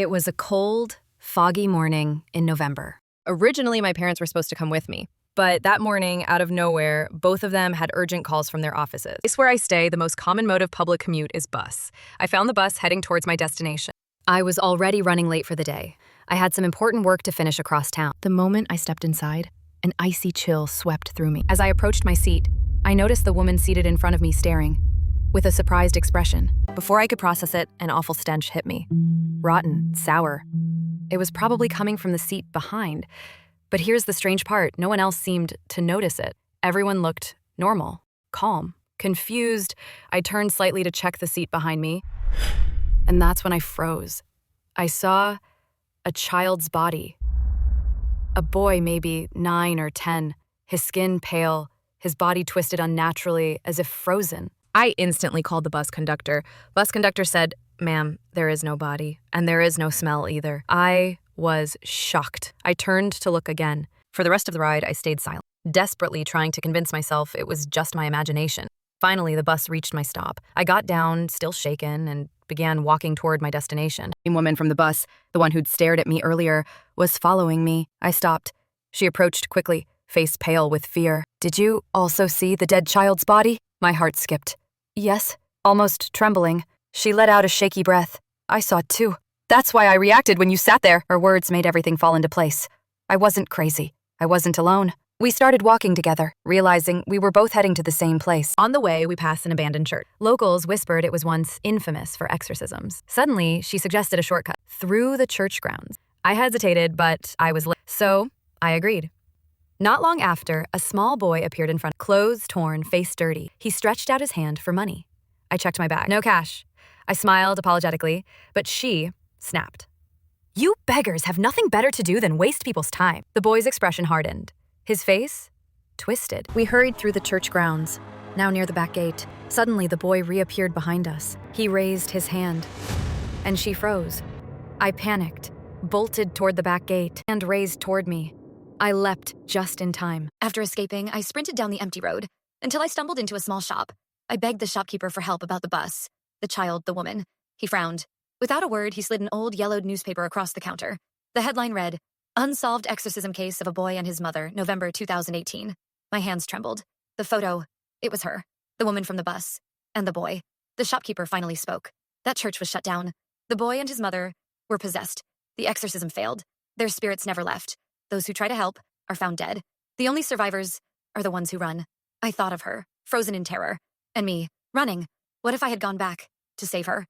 It was a cold, foggy morning in November. Originally, my parents were supposed to come with me, but that morning, out of nowhere, both of them had urgent calls from their offices. The place where I stay, the most common mode of public commute is bus. I found the bus heading towards my destination. I was already running late for the day. I had some important work to finish across town. The moment I stepped inside, an icy chill swept through me. As I approached my seat, I noticed the woman seated in front of me staring, with a surprised expression. Before I could process it, an awful stench hit me. Rotten, sour. It was probably coming from the seat behind. But here's the strange part. No one else seemed to notice it. Everyone looked normal, calm, confused. I turned slightly to check the seat behind me, and that's when I froze. I saw a child's body. A boy, maybe 9 or 10, his skin pale, his body twisted unnaturally as if frozen. I instantly called the bus conductor. Bus conductor said, "Ma'am, there is no body, and there is no smell either." I was shocked. I turned to look again. For the rest of the ride, I stayed silent, desperately trying to convince myself it was just my imagination. Finally, the bus reached my stop. I got down, still shaken, and began walking toward my destination. The woman from the bus, the one who'd stared at me earlier, was following me. I stopped. She approached quickly, face pale with fear. "Did you also see the dead child's body?" My heart skipped. "Yes," almost trembling. She let out a shaky breath. "I saw it too. That's why I reacted when you sat there." Her words made everything fall into place. I wasn't crazy. I wasn't alone. We started walking together, realizing we were both heading to the same place. On the way, we passed an abandoned church. Locals whispered it was once infamous for exorcisms. Suddenly, she suggested a shortcut through the church grounds. I hesitated, but I was so I agreed. Not long after, a small boy appeared in front, clothes torn, face dirty. He stretched out his hand for money. I checked my bag. No cash. I smiled apologetically, but she snapped. "You beggars have nothing better to do than waste people's time." The boy's expression hardened. His face twisted. We hurried through the church grounds, now near the back gate. Suddenly, the boy reappeared behind us. He raised his hand, and she froze. I panicked, bolted toward the back gate, and raised toward me. I leapt just in time. After escaping, I sprinted down the empty road until I stumbled into a small shop. I begged the shopkeeper for help about the bus, the child, the woman. He frowned. Without a word, he slid an old yellowed newspaper across the counter. The headline read, "Unsolved Exorcism Case of a Boy and His Mother, November 2018. My hands trembled. The photo, it was her, the woman from the bus, and the boy. The shopkeeper finally spoke. That church was shut down. The boy and his mother were possessed. The exorcism failed. Their spirits never left. Those who try to help are found dead. The only survivors are the ones who run." I thought of her, frozen in terror, and me, running. What if I had gone back to save her?